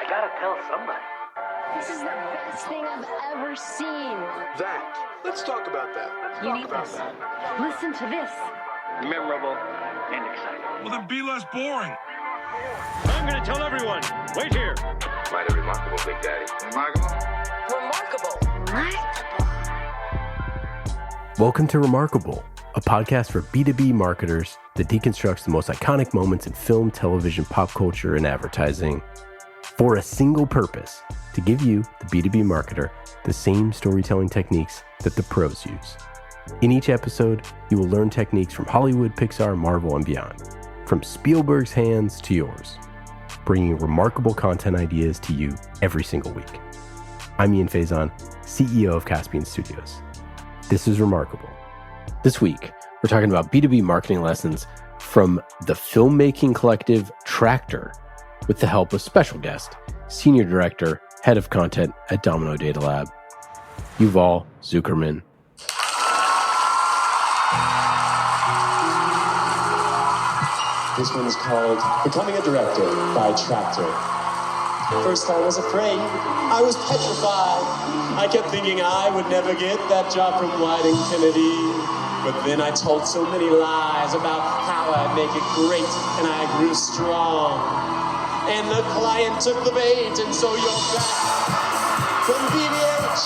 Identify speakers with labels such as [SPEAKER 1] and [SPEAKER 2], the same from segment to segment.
[SPEAKER 1] I gotta tell somebody.
[SPEAKER 2] This is the best thing I've ever seen.
[SPEAKER 3] Let's talk about that.
[SPEAKER 2] You need this. Listen to this.
[SPEAKER 1] Memorable and exciting.
[SPEAKER 4] Well, then be less boring.
[SPEAKER 5] I'm going to tell everyone. Wait here.
[SPEAKER 3] Mighty remarkable, Big Daddy. Remarkable?
[SPEAKER 6] Welcome to Remarkable, a podcast for B2B marketers that deconstructs the most iconic moments in film, television, pop culture, and advertising for a single purpose: to give you, the B2B marketer, the same storytelling techniques that the pros use. In each episode, you will learn techniques from Hollywood, Pixar, Marvel, and beyond, from Spielberg's hands to yours, bringing remarkable content ideas to you every single week. I'm Ian Faison, CEO of Caspian Studios. This is Remarkable. This week, we're talking about B2B marketing lessons from the filmmaking collective Traktor, with the help of special guest, Senior Director, Head of Content at Domino Data Lab, Yuval Zukerman.
[SPEAKER 7] This one is called Becoming a Director by Traktor. First I was afraid, I was petrified. I kept thinking I would never get that job from White and Kennedy. But then I told so many lies about how I'd make it great, and I grew strong. And the client took the bait, and so you're back from BBH.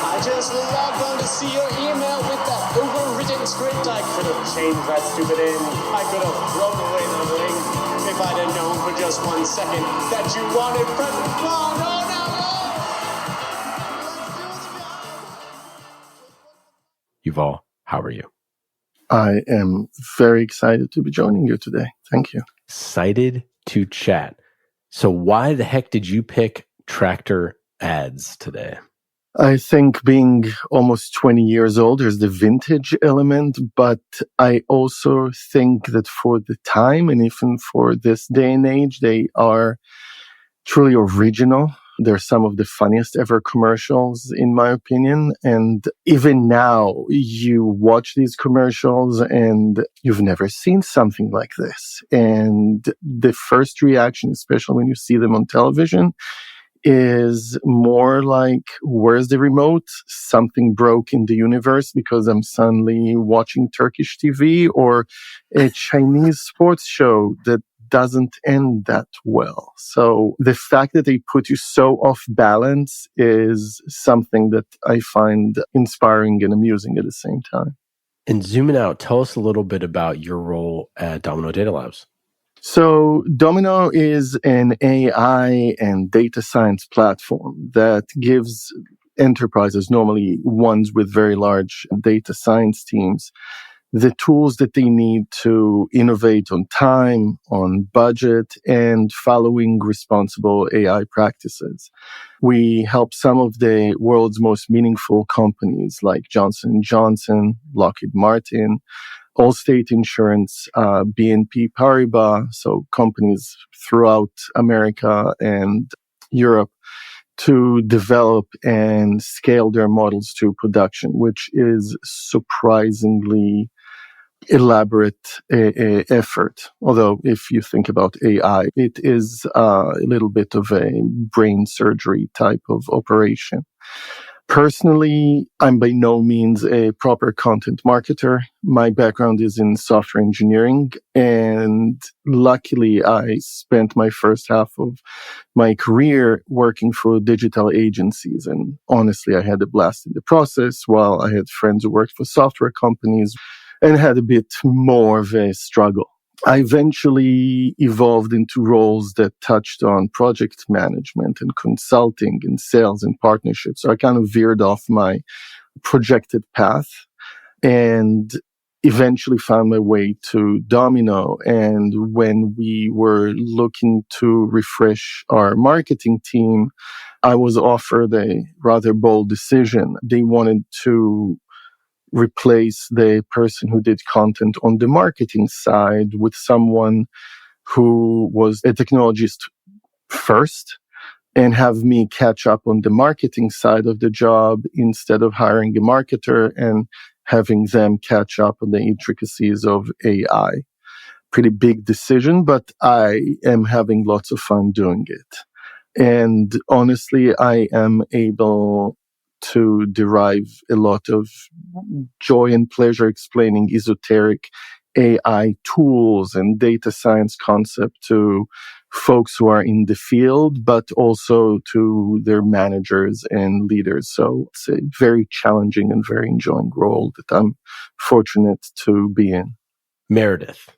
[SPEAKER 7] I just logged on to see your email with that overwritten script. I could have changed that stupid end. I could have thrown away the link if I'd have known for just 1 second that you wanted present. Oh, no.
[SPEAKER 6] Yuval, how are you?
[SPEAKER 8] I am very excited to be joining you today. Thank you.
[SPEAKER 6] Excited to chat. So why the heck did you pick Traktor ads today?
[SPEAKER 8] I think being almost 20 years old, there's the vintage element, but I also think that for the time and even for this day and age, they are truly original. They're some of the funniest ever commercials, in my opinion. And even now, you watch these commercials and you've never seen something like this. And the first reaction, especially when you see them on television, is more like, where's the remote? Something broke in the universe because I'm suddenly watching Turkish TV, or a Chinese sports show that doesn't end that well. So the fact that they put you so off balance is something that I find inspiring and amusing at the same time.
[SPEAKER 6] And zooming out, tell us a little bit about your role at Domino Data Labs.
[SPEAKER 8] So Domino is an AI and data science platform that gives enterprises, normally ones with very large data science teams, the tools that they need to innovate on time, on budget, and following responsible AI practices. We help some of the world's most meaningful companies like Johnson & Johnson, Lockheed Martin, Allstate Insurance, BNP Paribas, so companies throughout America and Europe, to develop and scale their models to production, which is surprisingly elaborate effort. Although if you think about AI, it is a little bit of a brain surgery type of operation. Personally, I'm by no means a proper content marketer. My background is in software engineering, and luckily I spent my first half of my career working for digital agencies. And honestly, I had a blast in the process, while I had friends who worked for software companies and had a bit more of a struggle. I eventually evolved into roles that touched on project management and consulting and sales and partnerships. So I kind of veered off my projected path and eventually found my way to Domino. And when we were looking to refresh our marketing team, I was offered a rather bold decision. They wanted to replace the person who did content on the marketing side with someone who was a technologist first, and have me catch up on the marketing side of the job instead of hiring a marketer and having them catch up on the intricacies of AI. Pretty big decision, but I am having lots of fun doing it. And honestly, I am able to derive a lot of joy and pleasure explaining esoteric AI tools and data science concept to folks who are in the field, but also to their managers and leaders. So it's a very challenging and very enjoying role that I'm fortunate to be in.
[SPEAKER 6] Meredith,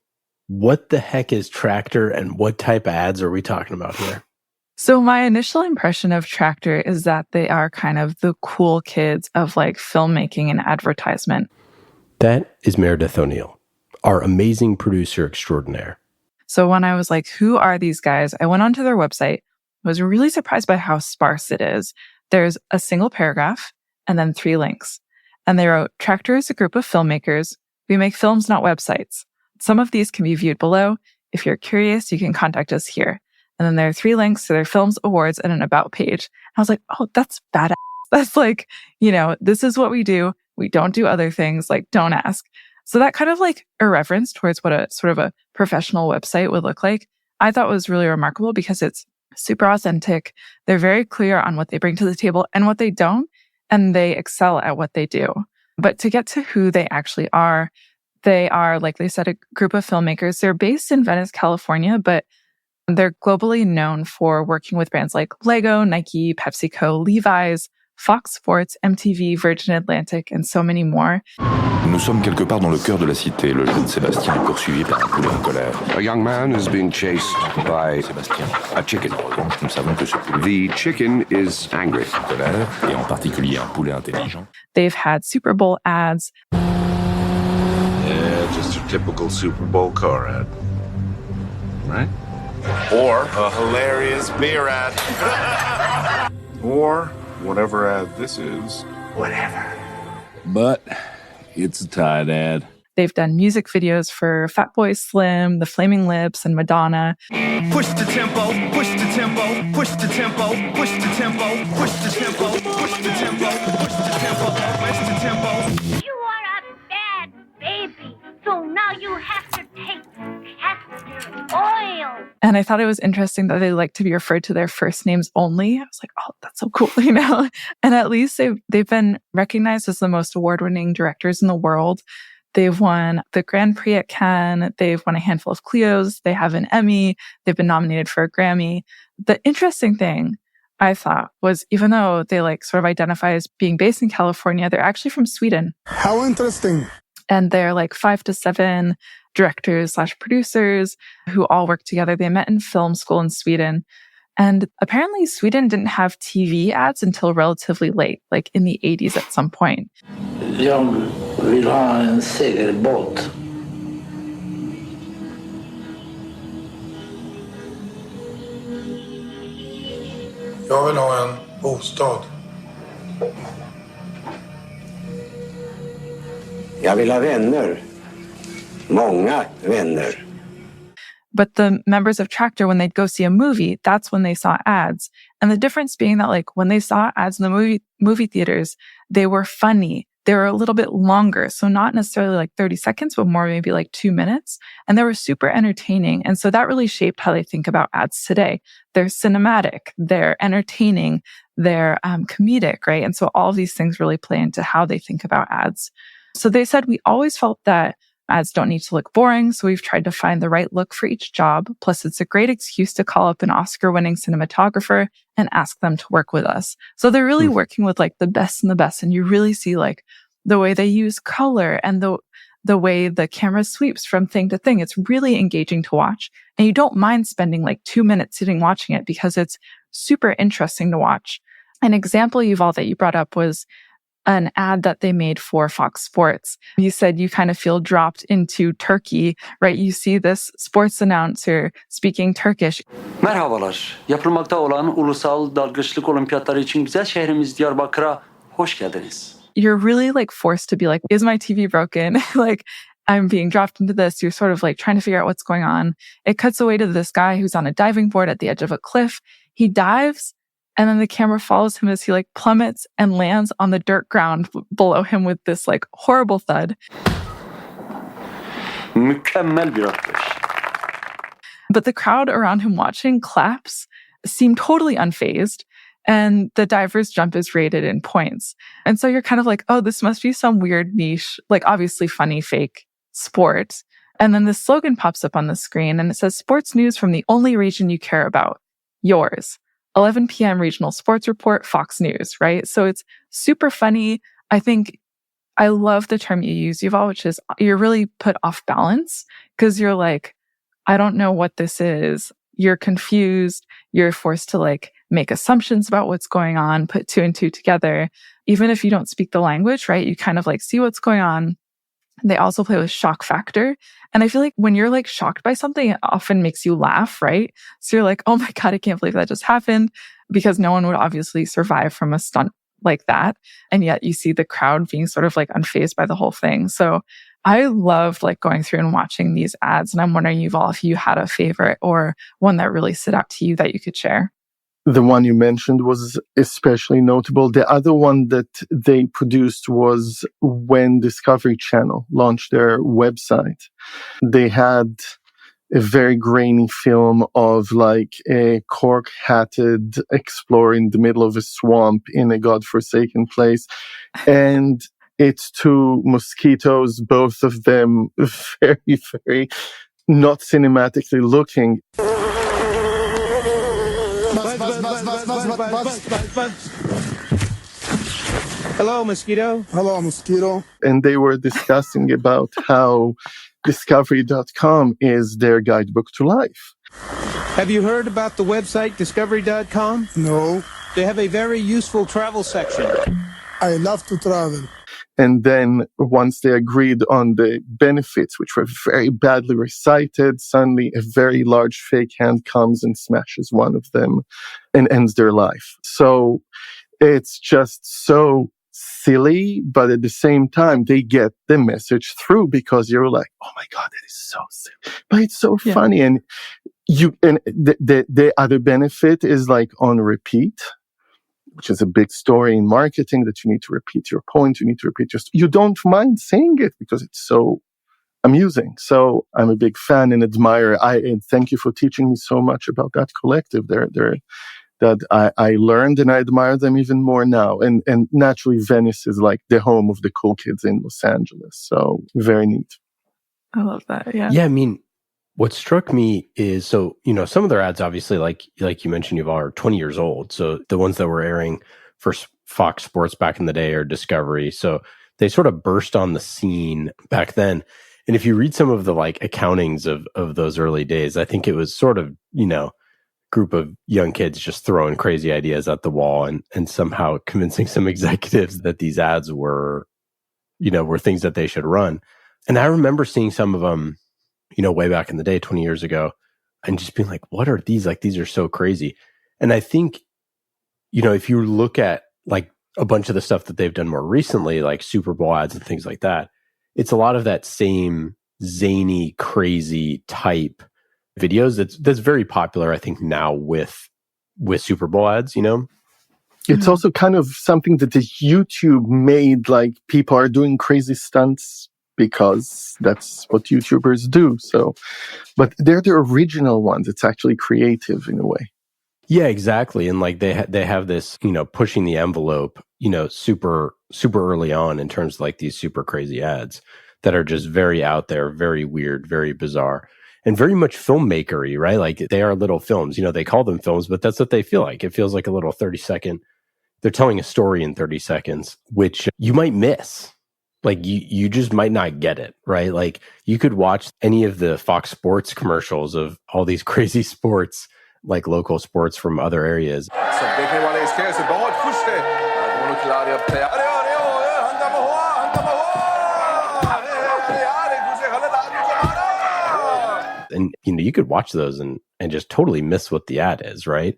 [SPEAKER 6] what the heck is Traktor and what type of ads are we talking about here?
[SPEAKER 4] So my initial impression of Traktor is that they are kind of the cool kids of like filmmaking and advertisement.
[SPEAKER 6] That is Meredith O'Neill, our amazing producer extraordinaire.
[SPEAKER 4] So when I was like, who are these guys? I went onto their website, was really surprised by how sparse it is. There's a single paragraph and then 3 links. And they wrote, Traktor is a group of filmmakers. We make films, not websites. Some of these can be viewed below. If you're curious, you can contact us here. And then there are 3 links to their films, awards, and an about page. I was like, oh, that's badass. That's like, this is what we do. We don't do other things. Like, don't ask. So that kind of like irreverence towards what a sort of a professional website would look like, I thought was really remarkable because it's super authentic. They're very clear on what they bring to the table and what they don't, and they excel at what they do. But to get to who they actually are, they are, like they said, a group of filmmakers. They're based in Venice, California, but they're globally known for working with brands like Lego, Nike, PepsiCo, Levi's, Fox Sports, MTV, Virgin Atlantic, and so many more.
[SPEAKER 9] Nous sommes quelque part dans le cœur de la cité. Le jeune Sébastien est poursuivi par un poulet en colère.
[SPEAKER 3] A young man is being chased by a chicken.
[SPEAKER 9] Nous savons que ce poulet
[SPEAKER 3] The chicken is angry.
[SPEAKER 9] en colère, et en particulier un poulet intelligent.
[SPEAKER 4] They've had Super Bowl ads.
[SPEAKER 3] Yeah, just a typical Super Bowl car ad. Right? Or a hilarious beer ad. Or whatever ad this is.
[SPEAKER 1] Whatever.
[SPEAKER 9] But it's a Tide ad.
[SPEAKER 4] They've done music videos for Fatboy Slim, The Flaming Lips, and Madonna.
[SPEAKER 10] Push the tempo, push the tempo, push the tempo, push the tempo, push the tempo, push the tempo, push the tempo, push the tempo.
[SPEAKER 2] You are a bad baby, so now you have to take castor oil.
[SPEAKER 4] And I thought it was interesting that they like to be referred to their first names only. I was like, oh, that's so cool, And at least they've been recognized as the most award-winning directors in the world. They've won the Grand Prix at Cannes. They've won a handful of Clios. They have an Emmy. They've been nominated for a Grammy. The interesting thing I thought was, even though they like sort of identify as being based in California, they're actually from Sweden.
[SPEAKER 10] How interesting.
[SPEAKER 4] And they're like 5 to 7 directors/producers who all work together. They met in film school in Sweden. And apparently Sweden didn't have TV ads until relatively late, like in the 80s at some point.
[SPEAKER 11] Jag vill ha en segelbåt.
[SPEAKER 10] Jag vill ha en bostad.
[SPEAKER 11] Jag vill ha vänner. Många vänner.
[SPEAKER 4] But the members of Traktor, when they'd go see a movie, that's when they saw ads. And the difference being that like when they saw ads in the movie theaters, they were funny. They were a little bit longer. So not necessarily like 30 seconds, but more maybe like 2 minutes. And they were super entertaining. And so that really shaped how they think about ads today. They're cinematic, they're entertaining, they're comedic, right? And so all of these things really play into how they think about ads. So they said, we always felt that ads don't need to look boring, so we've tried to find the right look for each job. Plus, it's a great excuse to call up an Oscar-winning cinematographer and ask them to work with us. So they're really working with like the best and the best, and you really see like the way they use color and the way the camera sweeps from thing to thing. It's really engaging to watch, and you don't mind spending like 2 minutes sitting watching it because it's super interesting to watch. An example, Yuval, that you brought up was an ad that they made for Fox Sports. You said you kind of feel dropped into Turkey, right? You see this sports announcer speaking Turkish.
[SPEAKER 12] Merhabalar. Yapılmakta olan ulusal dalgıçlık olimpiyatları için güzel şehrimiz Diyarbakır'a hoş geldiniz.
[SPEAKER 4] You're really like forced to be like, is my TV broken? Like, I'm being dropped into this. You're sort of like trying to figure out what's going on. It cuts away to this guy who's on a diving board at the edge of a cliff. He dives, and then the camera follows him as he like plummets and lands on the dirt ground below him with this like horrible thud.
[SPEAKER 12] Mükemmel bir atlayış.
[SPEAKER 4] But the crowd around him watching claps. seem totally unfazed. And the diver's jump is rated in points. And so you're kind of like, oh, this must be some weird niche, like obviously funny, fake sport. And then this slogan pops up on the screen and it says, sports news from the only region you care about, yours. 11 p.m. regional sports report, Fox News, right? So it's super funny. I think I love the term you use, Yuval, which is you're really put off balance because you're like, I don't know what this is. You're confused. You're forced to like make assumptions about what's going on, put two and two together. Even if you don't speak the language, right? You kind of like see what's going on. They also play with shock factor. And I feel like when you're like shocked by something, it often makes you laugh, right? So you're like, oh my God, I can't believe that just happened, because no one would obviously survive from a stunt like that. And yet you see the crowd being sort of like unfazed by the whole thing. So I loved like going through and watching these ads. And I'm wondering, Yuval, if you had a favorite or one that really stood out to you that you could share.
[SPEAKER 8] The one you mentioned was especially notable. The other one that they produced was when Discovery Channel launched their website. They had a very grainy film of like a cork-hatted explorer in the middle of a swamp in a godforsaken place. And it's two mosquitoes, both of them very, very not cinematically looking.
[SPEAKER 13] Hello, mosquito.
[SPEAKER 14] Hello, mosquito.
[SPEAKER 8] And they were discussing about how Discovery.com is their guidebook to life.
[SPEAKER 13] Have you heard about the website Discovery.com?
[SPEAKER 14] No.
[SPEAKER 13] They have a very useful travel section.
[SPEAKER 14] I love to travel.
[SPEAKER 8] And then once they agreed on the benefits, which were very badly recited, suddenly a very large fake hand comes and smashes one of them and ends their life. So it's just so silly, but at the same time, they get the message through because you're like, oh my God, that is so silly. But it's so funny. And the other benefit is like on repeat, which is a big story in marketing, that you need to repeat your point. You need to repeat you don't mind saying it because it's so amusing. So I'm a big fan and admirer. And thank you for teaching me so much about that collective. That I learned, and I admire them even more now. And naturally, Venice is like the home of the cool kids in Los Angeles. So very neat.
[SPEAKER 4] I love that. Yeah.
[SPEAKER 6] Yeah. I mean, what struck me is, so, you know, some of their ads, obviously, like you mentioned, Yuval, are 20 years old. So the ones that were airing for Fox Sports back in the day are Discovery. So they sort of burst on the scene back then. And if you read some of the like accountings of those early days, I think it was sort of, you know, group of young kids just throwing crazy ideas at the wall and somehow convincing some executives that these ads were things that they should run. And I remember seeing some of them, you know, way back in the day, 20 years ago, and just being like, what are these? Like, these are so crazy. And I think, you know, if you look at like a bunch of the stuff that they've done more recently, like Super Bowl ads and things like that, it's a lot of that same zany, crazy type videos that's very popular, I think, now with Super Bowl ads, you know?
[SPEAKER 8] It's also kind of something that is YouTube made, like people are doing crazy stunts because that's what YouTubers do. So, but they're the original ones. It's actually creative in a way.
[SPEAKER 6] Yeah, exactly. And like they have this, you know, pushing the envelope, you know, super early on in terms of like these super crazy ads that are just very out there, very weird, very bizarre, and very much filmmakery, right? Like they are little films. You know, they call them films, but that's what they feel like. It feels like a little 30-second. They're telling a story in 30 seconds, which you might miss. Like you just might not get it, right? Like you could watch any of the Fox Sports commercials of all these crazy sports, like local sports from other areas. And, you know, you could watch those and just totally miss what the ad is, right?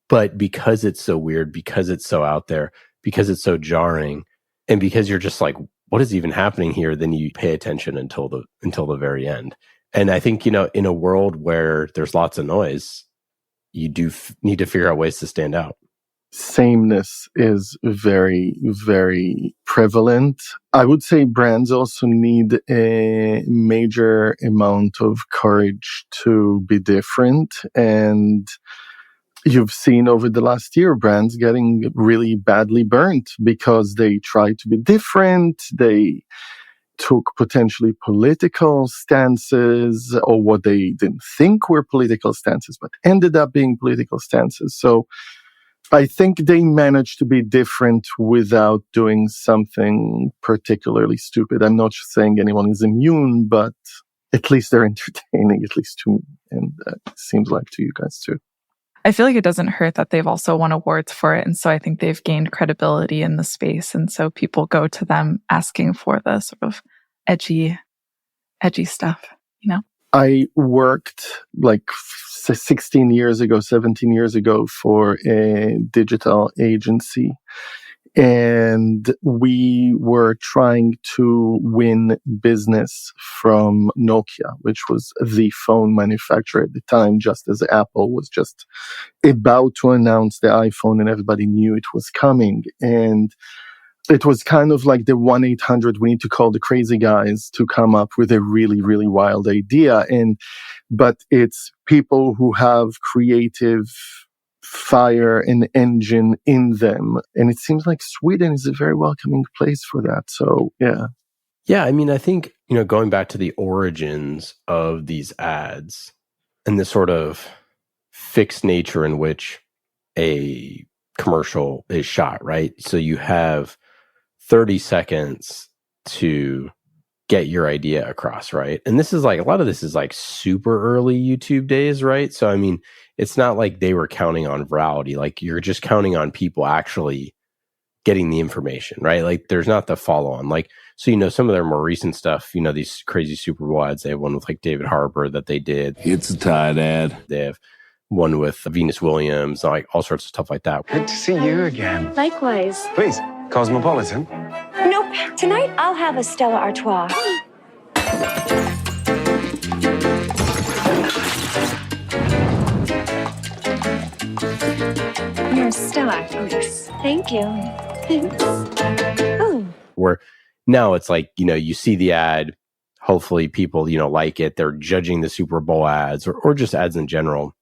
[SPEAKER 6] But because it's so weird, because it's so out there, because it's so jarring, and because you're just like, what is even happening here? Then you pay attention until the very end. And I think, you know, in a world where there's lots of noise, you do need to figure out ways to stand out.
[SPEAKER 8] Sameness is very, very prevalent. I would say brands also need a major amount of courage to be different. And you've seen over the last year brands getting really badly burnt because they tried to be different. They took potentially political stances or what they didn't think were political stances, but ended up being political stances. So I think they managed to be different without doing something particularly stupid. I'm not saying anyone is immune, but at least they're entertaining, at least to me. And it seems like to you guys too.
[SPEAKER 4] I feel like it doesn't hurt that they've also won awards for it. And so I think they've gained credibility in the space. And so people go to them asking for the sort of edgy stuff, you know?
[SPEAKER 8] I worked like 16 years ago, 17 years ago for a digital agency. And we were trying to win business from Nokia, which was the phone manufacturer at the time, just as Apple was just about to announce the iPhone and everybody knew it was coming. And it was kind of like the 1-800, we need to call the crazy guys to come up with a really, really wild idea. But it's people who have creative fire and engine in them. And it seems like Sweden is a very welcoming place for that. So, yeah.
[SPEAKER 6] Yeah, I mean, I think, going back to the origins of these ads and the sort of fixed nature in which a commercial is shot, right? So you have 30 seconds to get your idea across, right? And this is like, a lot of this is like super early YouTube days, right? So, I mean, it's not like they were counting on virality. Like, you're just counting on people actually getting the information, right? Like, there's not the follow on. Like, so, some of their more recent stuff, these crazy Super Bowl ads, they have one with like David Harbour that they did.
[SPEAKER 3] It's a Tide ad.
[SPEAKER 6] They have one with Venus Williams, like all sorts of stuff like that.
[SPEAKER 1] Good to see you again.
[SPEAKER 15] Likewise.
[SPEAKER 1] Please, Cosmopolitan.
[SPEAKER 15] Nope. Tonight I'll have a Stella Artois. Your Stella, please. Thank you. Thanks. Oh.
[SPEAKER 6] Where now it's like, you see the ad, hopefully people, like it. They're judging the Super Bowl ads or just ads in general.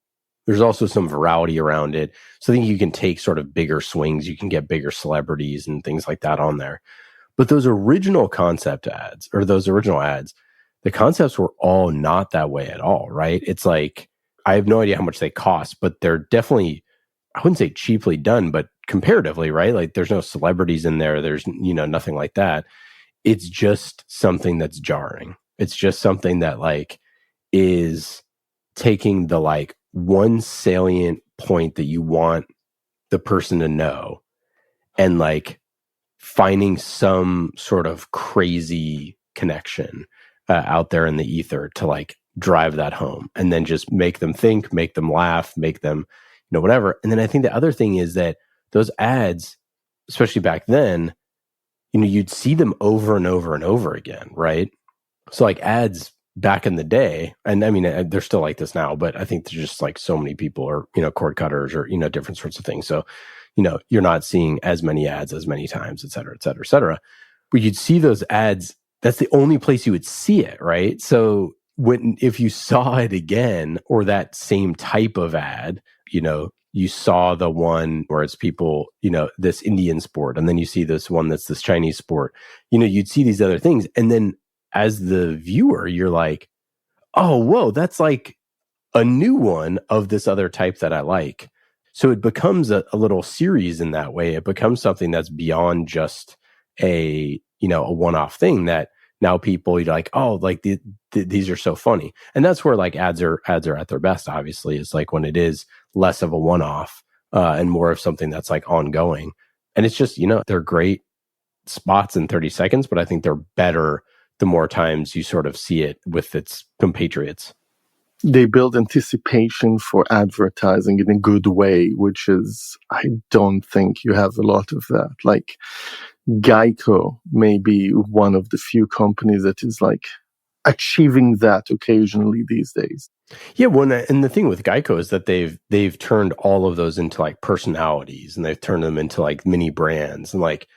[SPEAKER 6] There's also some virality around it. So I think you can take sort of bigger swings. You can get bigger celebrities and things like that on there. But those original concept ads or those original ads, the concepts were all not that way at all, right? It's like, I have no idea how much they cost, but they're definitely, I wouldn't say cheaply done, but comparatively, right? Like, there's no celebrities in there. There's, nothing like that. It's just something that's jarring. It's just something that like is taking the like one salient point that you want the person to know and like finding some sort of crazy connection out there in the ether to like drive that home and then just make them think, make them laugh, make them, whatever. And then I think the other thing is that those ads, especially back then, you'd see them over and over and over again, right? So like ads back in the day, and I mean, they're still like this now, but I think there's just like so many people are, cord cutters or, different sorts of things. So, you're not seeing as many ads as many times, et cetera, et cetera, et cetera. But you'd see those ads, that's the only place you would see it, right? So if you saw it again or that same type of ad, you saw the one where it's people, this Indian sport, and then you see this one that's this Chinese sport, you'd see these other things. And then as the viewer, you're like, oh, whoa, that's like a new one of this other type that I like. So it becomes a little series in that way. It becomes something that's beyond just a one-off thing that now people, you're like, oh, like these are so funny. And that's where like ads are at their best, obviously. It's like when it is less of a one-off and more of something that's like ongoing. And it's just, they're great spots in 30 seconds, but I think they're better the more times you sort of see it with its compatriots.
[SPEAKER 8] They build anticipation for advertising in a good way, which is, I don't think you have a lot of that. Like Geico may be one of the few companies that is like achieving that occasionally these days.
[SPEAKER 6] Yeah, and the thing with Geico is that they've turned all of those into like personalities, and they've turned them into like mini brands, and like,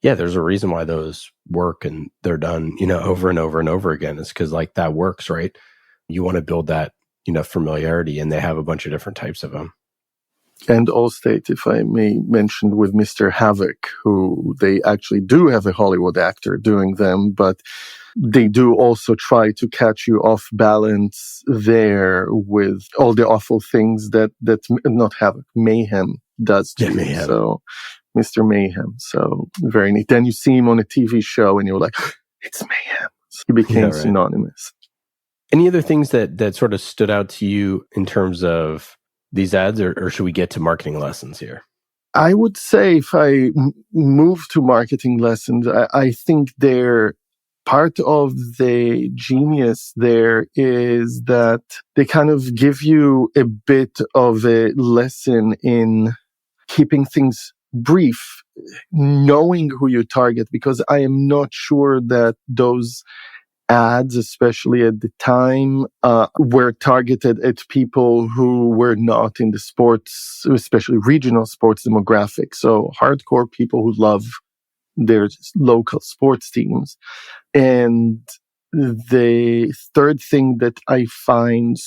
[SPEAKER 6] yeah, there's a reason why those work and they're done, over and over and over again. It's because like that works, right? You want to build that, familiarity, and they have a bunch of different types of them.
[SPEAKER 8] And Allstate, if I may mention, with Mr. Havoc, who they actually do have a Hollywood actor doing them, but they do also try to catch you off balance there with all the awful things that not Havoc, Mayhem does to you.
[SPEAKER 6] Mayhem.
[SPEAKER 8] So, Mr. Mayhem. So, very neat. Then you see him on a TV show and you're like, it's Mayhem. So he became synonymous.
[SPEAKER 6] Any other things that sort of stood out to you in terms of these ads, or should we get to marketing lessons here?
[SPEAKER 8] I would say if I move to marketing lessons, I think they're part of the genius there is that they kind of give you a bit of a lesson in keeping things brief, knowing who you target, because I am not sure that those ads, especially at the time, were targeted at people who were not in the sports, especially regional sports demographic. So hardcore people who love their local sports teams. And the third thing that I find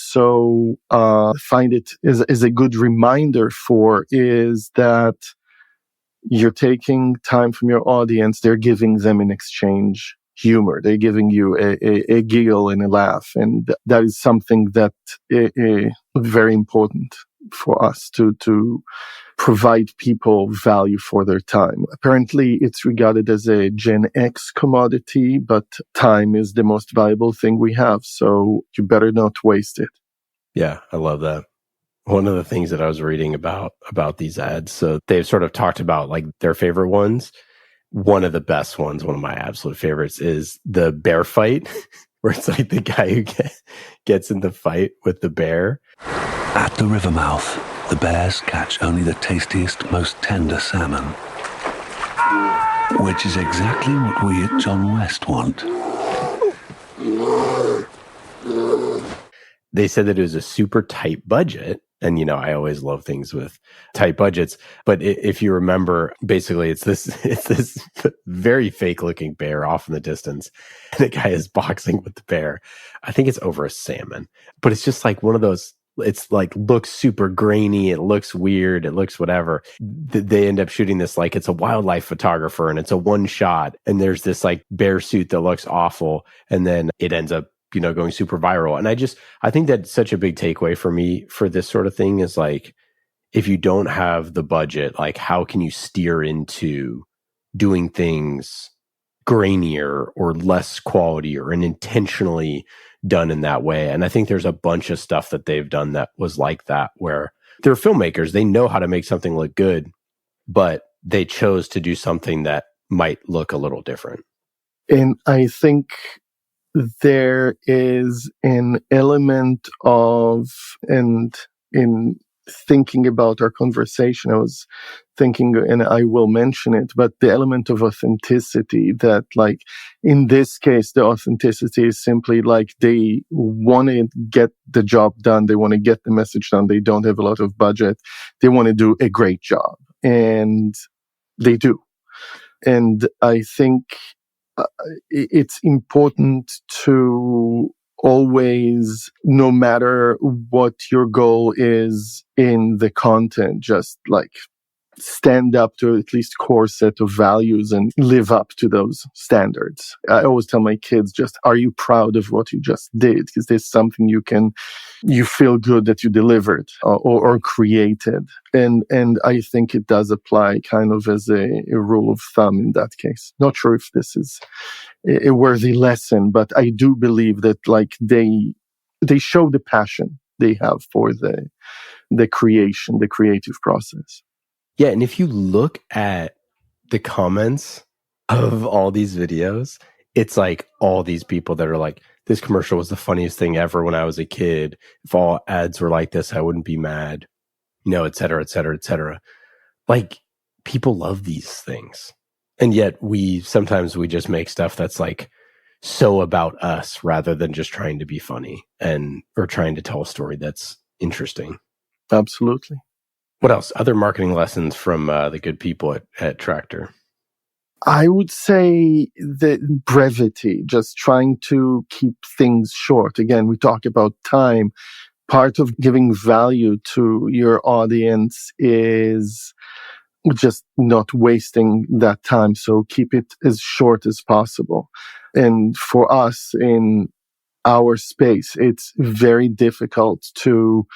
[SPEAKER 8] it is a good reminder for is that you're taking time from your audience. They're giving them in exchange humor. They're giving you a giggle and a laugh. And that is something that is very important for us to provide people value for their time. Apparently, it's regarded as a Gen X commodity, but time is the most valuable thing we have. So you better not waste it.
[SPEAKER 6] Yeah, I love that. One of the things that I was reading about these ads, so they've sort of talked about like their favorite ones. One of the best ones, one of my absolute favorites, is the bear fight, where it's like the guy who gets in the fight with the bear.
[SPEAKER 16] At the river mouth, the bears catch only the tastiest, most tender salmon, which is exactly what we at John West want.
[SPEAKER 6] They said that it was a super tight budget. And, you know, I always love things with tight budgets. But if you remember, basically, it's this very fake looking bear off in the distance. And the guy is boxing with the bear. I think it's over a salmon. But it's just like one of those, it's like looks super grainy. It looks weird. It looks whatever. They end up shooting this like it's a wildlife photographer and it's a one shot. And there's this like bear suit that looks awful. And then it ends up, you know, going super viral. And I think that's such a big takeaway for me for this sort of thing is like, if you don't have the budget, like how can you steer into doing things grainier or less quality or intentionally done in that way? And I think there's a bunch of stuff that they've done that was like that, where they're filmmakers. They know how to make something look good, but they chose to do something that might look a little different.
[SPEAKER 8] And I think there is an element of, and in thinking about our conversation, I was thinking, and I will mention it, but the element of authenticity that, like, in this case, the authenticity is simply like they want to get the job done. They want to get the message done. They don't have a lot of budget. They want to do a great job, and they do. And I think it's important to always, no matter what your goal is in the content, just like stand up to at least core set of values and live up to those standards. I always tell my kids, just, are you proud of what you just did? Because there's something you feel good that you delivered or created. And I think it does apply kind of as a rule of thumb in that case. Not sure if this is a worthy lesson, but I do believe that like they show the passion they have for the creation, the creative process.
[SPEAKER 6] Yeah, and if you look at the comments of all these videos, it's like all these people that are like, this commercial was the funniest thing ever when I was a kid. If all ads were like this, I wouldn't be mad, you know, et cetera, et cetera, et cetera. Like, people love these things. And yet sometimes we just make stuff that's like so about us rather than just trying to be funny or trying to tell a story that's interesting.
[SPEAKER 8] Absolutely.
[SPEAKER 6] What else? Other marketing lessons from the good people at Traktor?
[SPEAKER 8] I would say the brevity, just trying to keep things short. Again, we talk about time, part of giving value to your audience is just not wasting that time. So keep it as short as possible. And for us in our space, it's very difficult to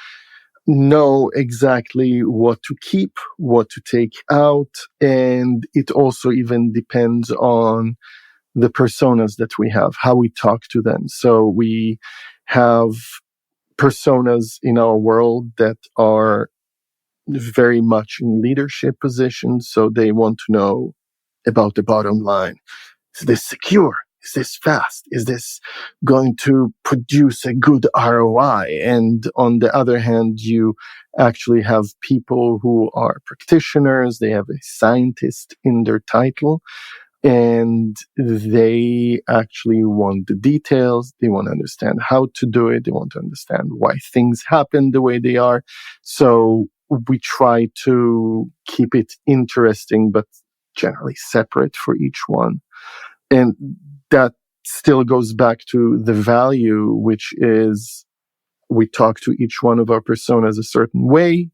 [SPEAKER 8] know exactly what to keep, what to take out. And it also even depends on the personas that we have, how we talk to them. So we have personas in our world that are very much in leadership positions. So they want to know about the bottom line. Is this secure? Is this fast? Is this going to produce a good ROI? And on the other hand, you actually have people who are practitioners. They have a scientist in their title, and they actually want the details. They want to understand how to do it. They want to understand why things happen the way they are. So we try to keep it interesting, but generally separate for each one. And that still goes back to the value, which is we talk to each one of our personas a certain way,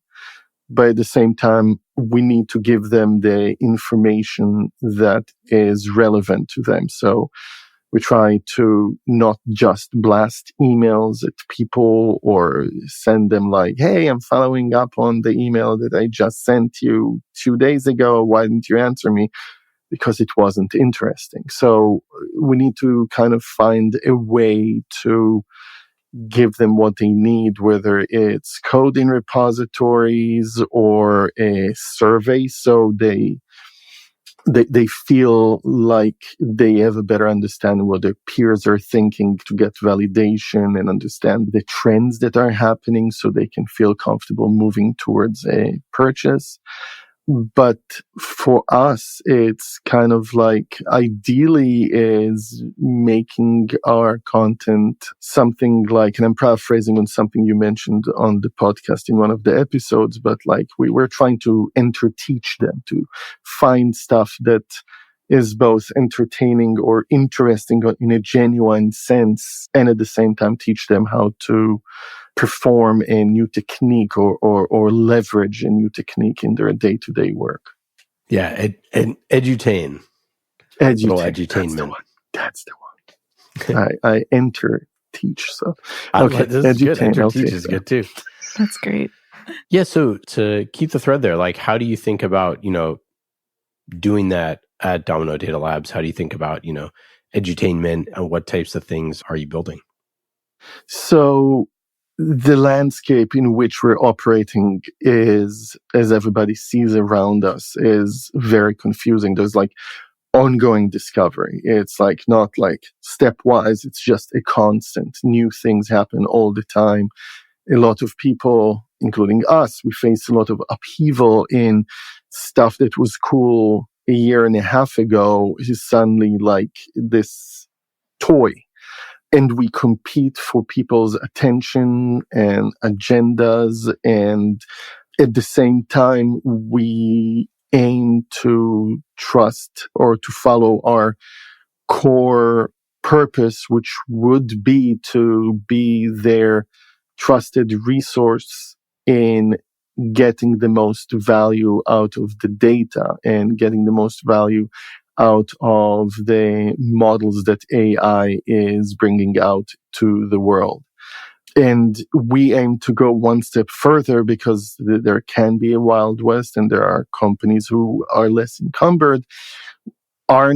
[SPEAKER 8] but at the same time, we need to give them the information that is relevant to them. So we try to not just blast emails at people or send them like, hey, I'm following up on the email that I just sent you 2 days ago. Why didn't you answer me? Because it wasn't interesting. So we need to kind of find a way to give them what they need, whether it's code in repositories or a survey, so they feel like they have a better understanding what their peers are thinking, to get validation and understand the trends that are happening so they can feel comfortable moving towards a purchase. But for us, it's kind of like ideally is making our content something like, and I'm paraphrasing on something you mentioned on the podcast in one of the episodes, but like we're trying to teach them to find stuff that is both entertaining or interesting in a genuine sense, and at the same time teach them how to perform a new technique or leverage a new technique in their day-to-day work.
[SPEAKER 6] Yeah, edutain. Little edutainment.
[SPEAKER 8] That's the one. I teach. So
[SPEAKER 6] okay, this is good. Teach is good too.
[SPEAKER 4] That's great.
[SPEAKER 6] Yeah. So to keep the thread there, like, how do you think about doing that at Domino Data Labs? How do you think about edutainment, and what types of things are you building?
[SPEAKER 8] So the landscape in which we're operating is, as everybody sees around us, is very confusing. There's like ongoing discovery. It's like not like stepwise. It's just a constant. New things happen all the time. A lot of people, including us, we face a lot of upheaval in stuff that was cool a year and a half ago is suddenly like this toy. And we compete for people's attention and agendas. And at the same time, we aim to trust or to follow our core purpose, which would be to be their trusted resource in getting the most value out of the data and getting the most value out of the models that AI is bringing out to the world. And we aim to go one step further because there can be a Wild West and there are companies who are less encumbered. Our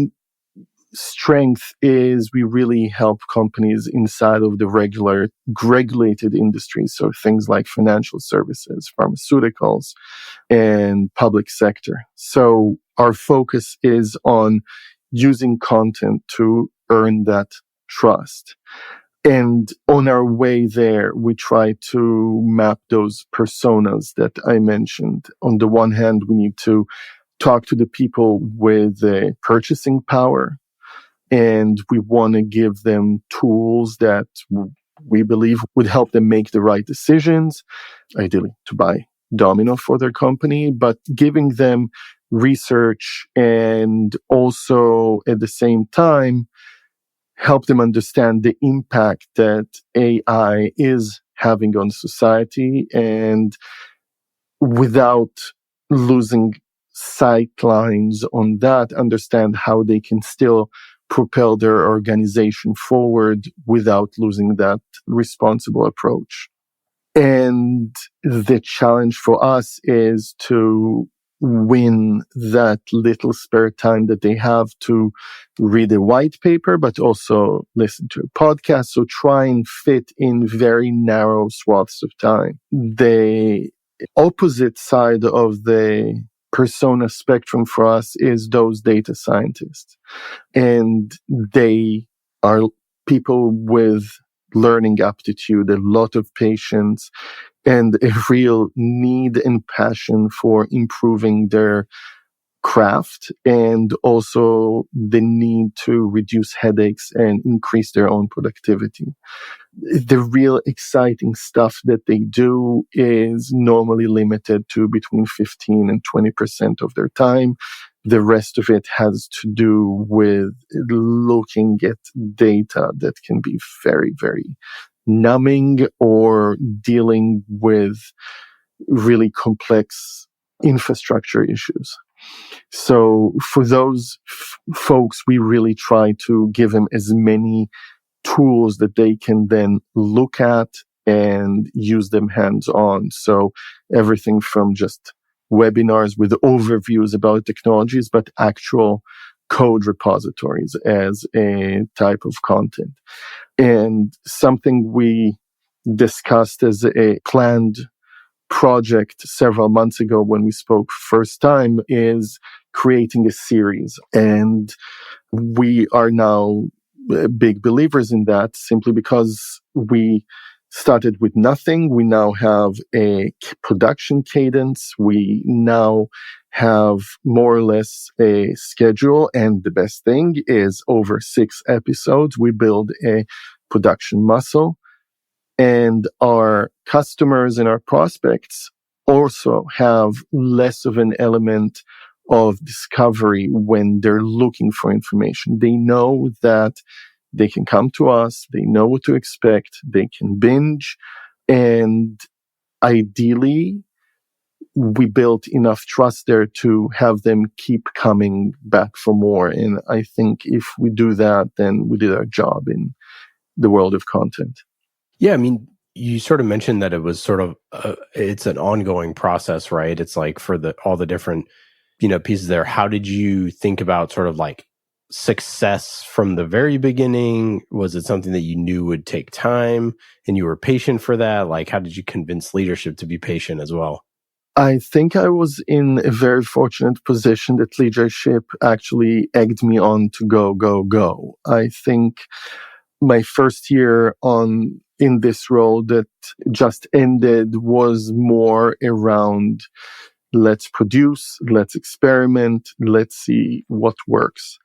[SPEAKER 8] strength is we really help companies inside of the regulated industries. So things like financial services, pharmaceuticals, and public sector. So our focus is on using content to earn that trust. And on our way there, we try to map those personas that I mentioned. On the one hand, we need to talk to the people with the purchasing power, and we want to give them tools that we believe would help them make the right decisions, ideally to buy Domino for their company, but giving them research and also at the same time help them understand the impact that AI is having on society, and without losing sight lines on that, understand how they can still propel their organization forward without losing that responsible approach. And the challenge for us is to win that little spare time that they have to read a white paper, but also listen to a podcast. So try and fit in very narrow swaths of time. The opposite side of the persona spectrum for us is those data scientists. And they are people with learning aptitude, a lot of patience, and a real need and passion for improving their craft, and also the need to reduce headaches and increase their own productivity. The real exciting stuff that they do is normally limited to between 15 and 20% of their time. The rest of it has to do with looking at data that can be very, very numbing, or dealing with really complex infrastructure issues. So for those folks, we really try to give them as many tools that they can then look at and use them hands-on. So everything from just webinars with overviews about technologies, but actual code repositories as a type of content. And something we discussed as a planned project several months ago when we spoke first time is creating a series. And we are now big believers in that, simply because we started with nothing. We now have a production cadence. We now have more or less a schedule. And the best thing is, over 6 episodes, we build a production muscle. And our customers and our prospects also have less of an element of discovery when they're looking for information. They know that they can come to us, they know what to expect, they can binge, and ideally, we built enough trust there to have them keep coming back for more. And I think if we do that, then we did our job in the world of content.
[SPEAKER 6] Yeah, I mean, you sort of mentioned that it was sort of it's an ongoing process, right? It's like for all the different pieces there. How did you think about sort of like success from the very beginning? Was it something that you knew would take time and you were patient for that? Like, how did you convince leadership to be patient as well?
[SPEAKER 8] I think I was in a very fortunate position that leadership actually egged me on to go. I think my first year in this role that just ended was more around let's produce, let's experiment, let's see what works.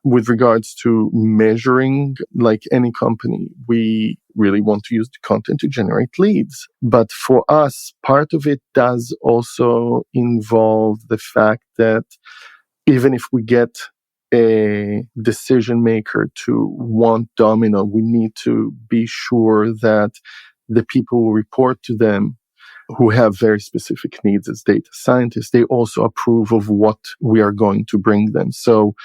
[SPEAKER 8] With regards to measuring, like any company, we really want to use the content to generate leads. But for us, part of it does also involve the fact that even if we get a decision maker to want Domino, we need to be sure that the people who report to them, who have very specific needs as data scientists, they also approve of what we are going to bring them. So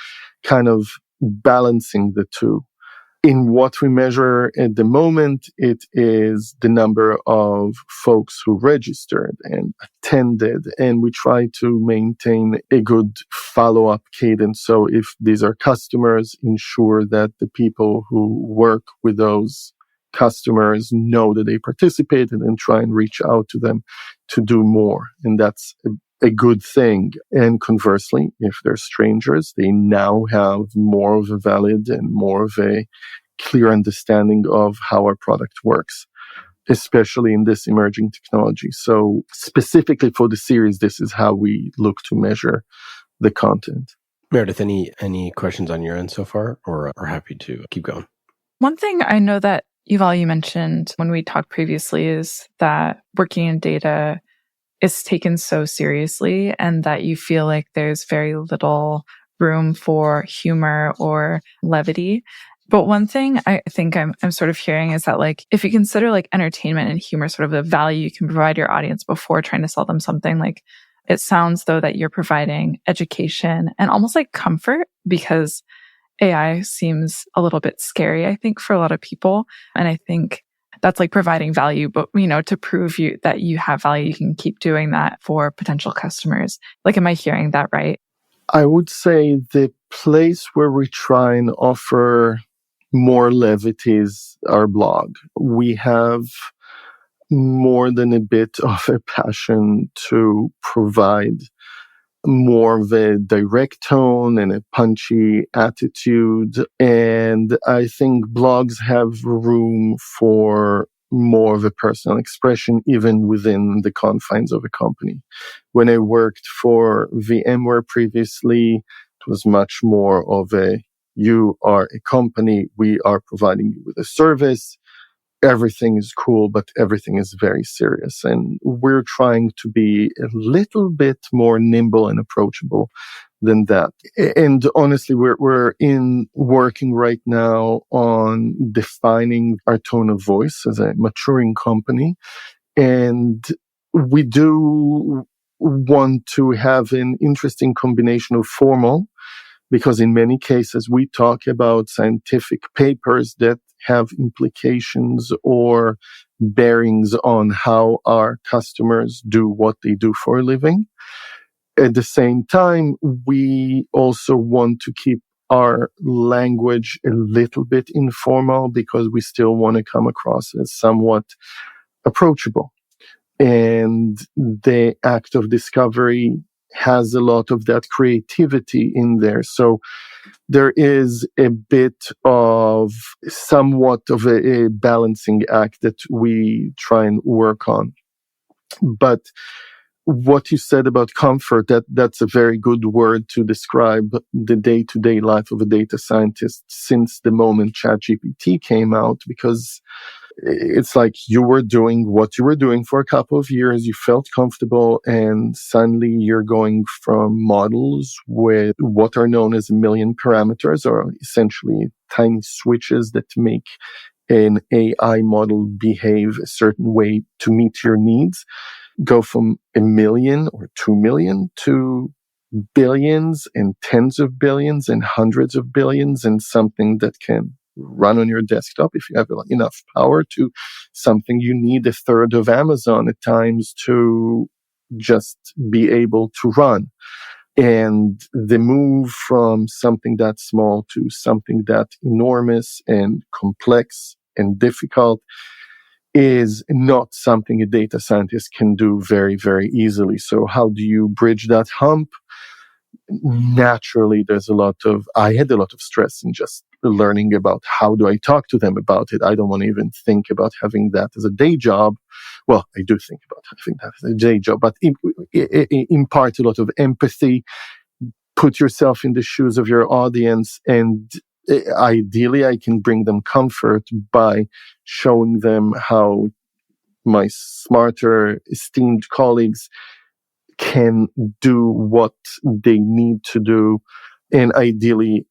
[SPEAKER 8] kind of balancing the two. In what we measure at the moment, it is the number of folks who registered and attended, and we try to maintain a good follow-up cadence. So if these are customers, ensure that the people who work with those customers know that they participated and try and reach out to them to do more. And that's a good thing. And conversely, if they're strangers, they now have more of a valid and more of a clear understanding of how our product works, especially in this emerging technology. So specifically for the series, this is how we look to measure the content.
[SPEAKER 6] Meredith, any questions on your end so far, or are happy to keep going?
[SPEAKER 4] One thing I know that Yuval, you mentioned when we talked previously is that working in data is taken so seriously, and that you feel like there's very little room for humor or levity. But one thing I think I'm sort of hearing is that like, if you consider like entertainment and humor sort of the value you can provide your audience before trying to sell them something, like it sounds though that you're providing education and almost like comfort, because AI seems a little bit scary, I think, for a lot of people. And I think that's like providing value, but to prove that you have value, you can keep doing that for potential customers. Like, am I hearing that right?
[SPEAKER 8] I would say the place where we try and offer more levity is our blog. We have more than a bit of a passion to provide more of a direct tone and a punchy attitude. And I think blogs have room for more of a personal expression, even within the confines of a company. When I worked for VMware previously, it was much more of you are a company, we are providing you with a service. Everything is cool, but everything is very serious. And we're trying to be a little bit more nimble and approachable than that. And honestly, we're working right now on defining our tone of voice as a maturing company. And we do want to have an interesting combination of formal, because in many cases we talk about scientific papers that have implications or bearings on how our customers do what they do for a living. At the same time, we also want to keep our language a little bit informal, because we still want to come across as somewhat approachable. And the act of discovery has a lot of that creativity in there. So there is a bit of somewhat of a balancing act that we try and work on. But what you said about comfort, that's a very good word to describe the day-to-day life of a data scientist since the moment ChatGPT came out, because it's like you were doing what you were doing for a couple of years, you felt comfortable, and suddenly you're going from models with what are known as 1 million parameters, or essentially tiny switches that make an AI model behave a certain way to meet your needs, go from 1 million or 2 million to billions and tens of billions and hundreds of billions, and something that can run on your desktop if you have enough power, to something you need 1/3 of Amazon at times to just be able to run. And the move from something that small to something that enormous and complex and difficult is not something a data scientist can do very, very easily. So how do you bridge that hump? Naturally, I had a lot of stress in just learning about how do I talk to them about it. I don't want to even think about having that as a day job. Well, I do think about having that as a day job, but impart a lot of empathy, put yourself in the shoes of your audience, and ideally I can bring them comfort by showing them how my smarter, esteemed colleagues can do what they need to do, and ideally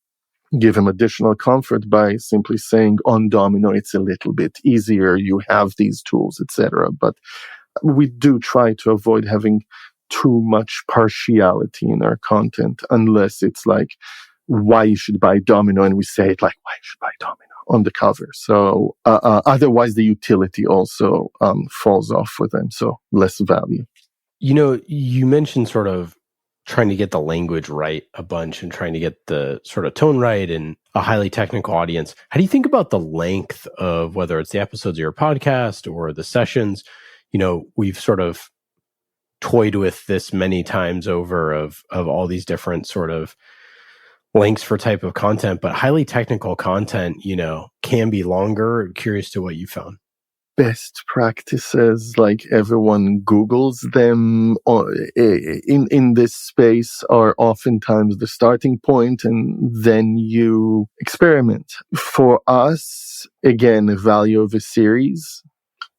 [SPEAKER 8] give them additional comfort by simply saying on Domino it's a little bit easier, you have these tools, etc. But we do try to avoid having too much partiality in our content, unless it's like why you should buy Domino, and we say it like why you should buy Domino on the cover. So otherwise the utility also falls off for them, so less value.
[SPEAKER 6] You mentioned sort of trying to get the language right a bunch and trying to get the sort of tone right and a highly technical audience. How do you think about the length of whether it's the episodes of your podcast or the sessions? We've sort of toyed with this many times over of all these different sort of lengths for type of content, but highly technical content, can be longer. Curious to what you found.
[SPEAKER 8] Best practices, like everyone Googles them in this space, are oftentimes the starting point, and then you experiment. For us, again, the value of a series,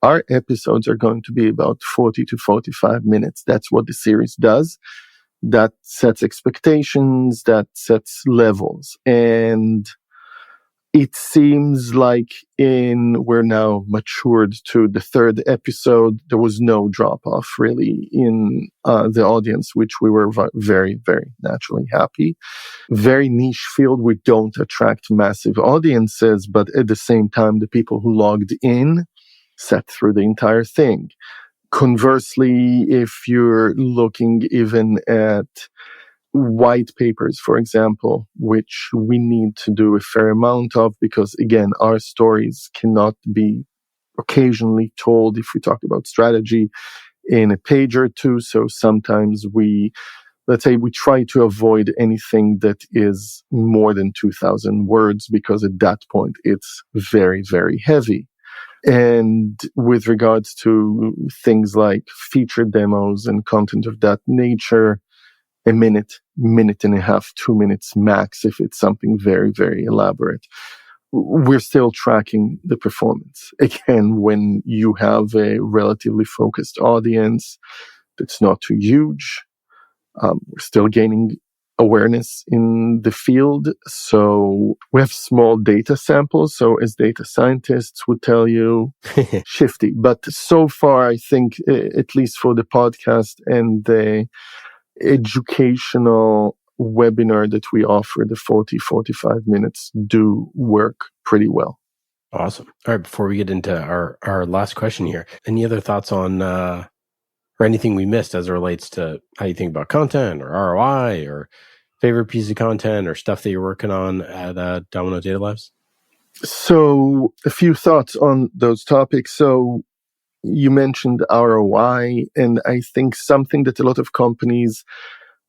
[SPEAKER 8] our episodes are going to be about 40 to 45 minutes. That's what the series does. That sets expectations, that sets levels. And it seems like we're now matured to the third episode. There was no drop off really in the audience, which we were very, very naturally happy. Very niche field. We don't attract massive audiences, but at the same time, the people who logged in sat through the entire thing. Conversely, if you're looking even at white papers, for example, which we need to do a fair amount of because, again, our stories cannot be occasionally told if we talk about strategy in a page or two. So sometimes let's say we try to avoid anything that is more than 2,000 words because at that point it's very, very heavy. And with regards to things like feature demos and content of that nature, a minute and a half, 2 minutes max if it's something very, very elaborate. We're still tracking the performance. Again, when you have a relatively focused audience that's not too huge, we're still gaining awareness in the field. So we have small data samples. So as data scientists would tell you, shifty. But so far, I think, at least for the podcast and the educational webinar that we offer, the 45 minutes do work pretty well.
[SPEAKER 6] Awesome. All right. Before we get into our last question here, any other thoughts on or anything we missed as it relates to how you think about content or ROI or favorite piece of content or stuff that you're working on at Domino Data Labs?
[SPEAKER 8] So a few thoughts on those topics. So you mentioned ROI, and I think something that a lot of companies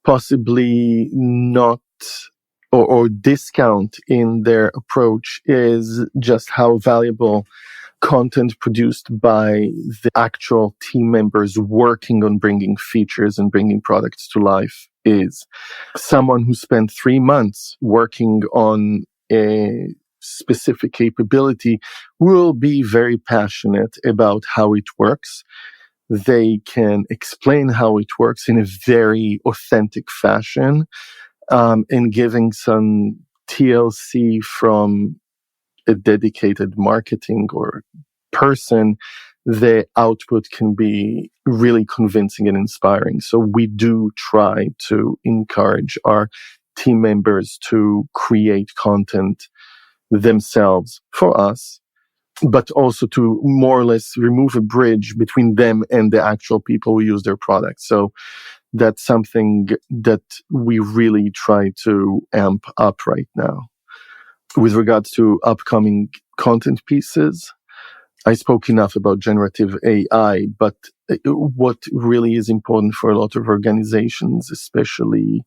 [SPEAKER 8] possibly not or discount in their approach is just how valuable content produced by the actual team members working on bringing features and bringing products to life is. Someone who spent 3 months working on a specific capability will be very passionate about how it works. They can explain how it works in a very authentic fashion, and giving some TLC from a dedicated marketing or person, the output can be really convincing and inspiring. So we do try to encourage our team members to create content themselves for us, but also to more or less remove a bridge between them and the actual people who use their product. So that's something that we really try to amp up right now. With regards to upcoming content pieces, I spoke enough about generative AI, but what really is important for a lot of organizations, especially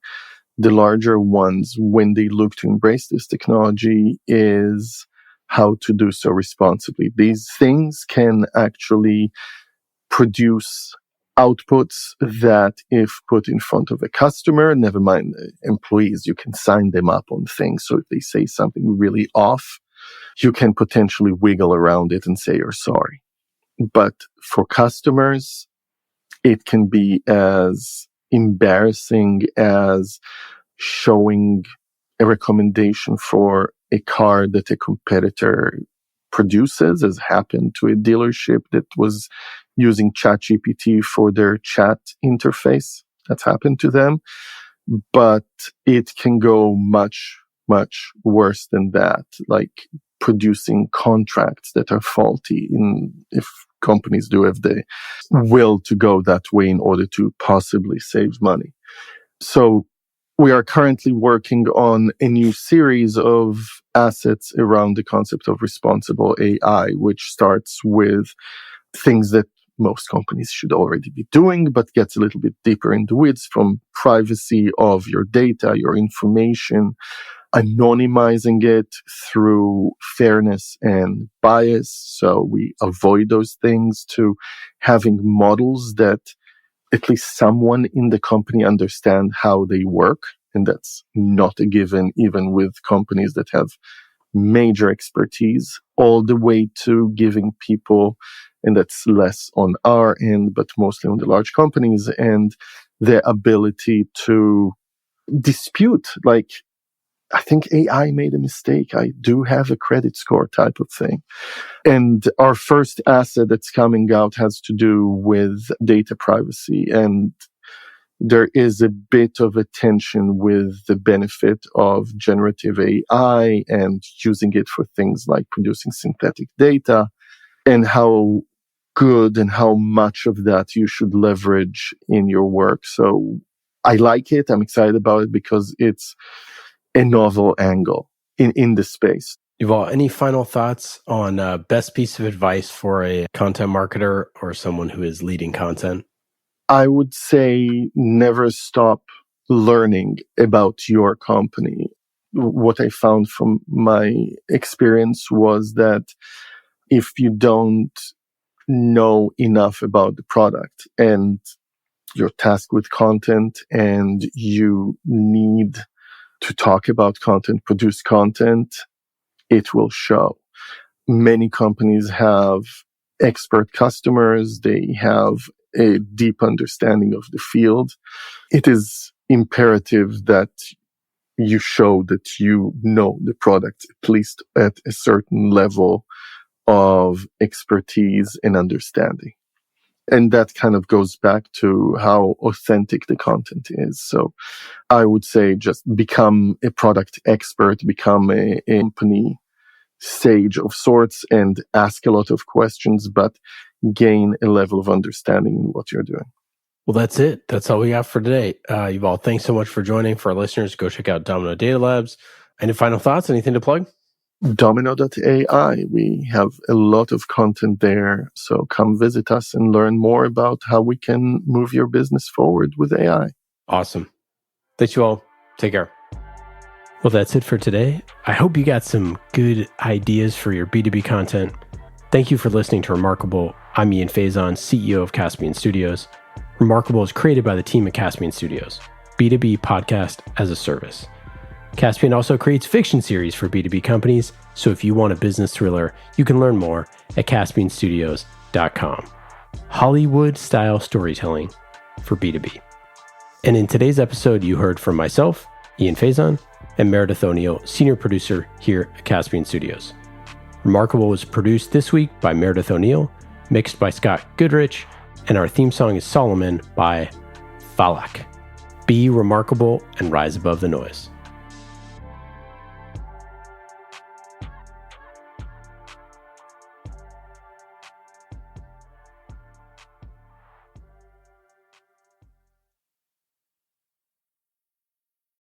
[SPEAKER 8] the larger ones, when they look to embrace this technology, is how to do so responsibly. These things can actually produce outputs that, if put in front of a customer, never mind employees, you can sign them up on things. So if they say something really off, you can potentially wiggle around it and say you're sorry. But for customers, it can be as embarrassing as showing a recommendation for a car that a competitor produces, as happened to a dealership that was using ChatGPT for their chat interface. That's happened to them. But it can go much, much worse than that, like producing contracts that are faulty if companies do have the will to go that way in order to possibly save money. So we are currently working on a new series of assets around the concept of responsible AI, which starts with things that most companies should already be doing, but gets a little bit deeper in the weeds, from privacy of your data, your information, anonymizing it through fairness and bias. So we avoid those things, to having models that at least someone in the company understand how they work. And that's not a given, even with companies that have major expertise, all the way to giving people, and that's less on our end, but mostly on the large companies, and their ability to dispute, like, I think AI made a mistake. I do have a credit score type of thing. And our first asset that's coming out has to do with data privacy. And there is a bit of a tension with the benefit of generative AI and using it for things like producing synthetic data, and how good and how much of that you should leverage in your work. So I like it. I'm excited about it because it's a novel angle in the space.
[SPEAKER 6] Yuval, any final thoughts on best piece of advice for a content marketer or someone who is leading content?
[SPEAKER 8] I would say never stop learning about your company. What I found from my experience was that if you don't know enough about the product and you're tasked with content and you need to talk about content, produce content, it will show. Many companies have expert customers. They have a deep understanding of the field. It is imperative that you show that you know the product, at least at a certain level of expertise and understanding. And that kind of goes back to how authentic the content is. So I would say just become a product expert, become a company sage of sorts, and ask a lot of questions, but gain a level of understanding in what you're doing.
[SPEAKER 6] Well, that's it. That's all we got for today. Yuval, thanks so much for joining. For our listeners, go check out Domino Data Labs. Any final thoughts? Anything to plug?
[SPEAKER 8] Domino.ai. We have a lot of content there. So come visit us and learn more about how we can move your business forward with AI.
[SPEAKER 6] Awesome. Thanks, you all. Take care. Well, that's it for today. I hope you got some good ideas for your B2B content. Thank you for listening to Remarkable. I'm Ian Faison, CEO of Caspian Studios. Remarkable is created by the team at Caspian Studios, B2B podcast as a service. Caspian also creates fiction series for B2B companies, so if you want a business thriller, you can learn more at caspianstudios.com. Hollywood-style storytelling for B2B. And in today's episode, you heard from myself, Ian Faison, and Meredith O'Neill, senior producer here at Caspian Studios. Remarkable was produced this week by Meredith O'Neill, mixed by Scott Goodrich, and our theme song is Solomon by Falak. Be remarkable and rise above the noise.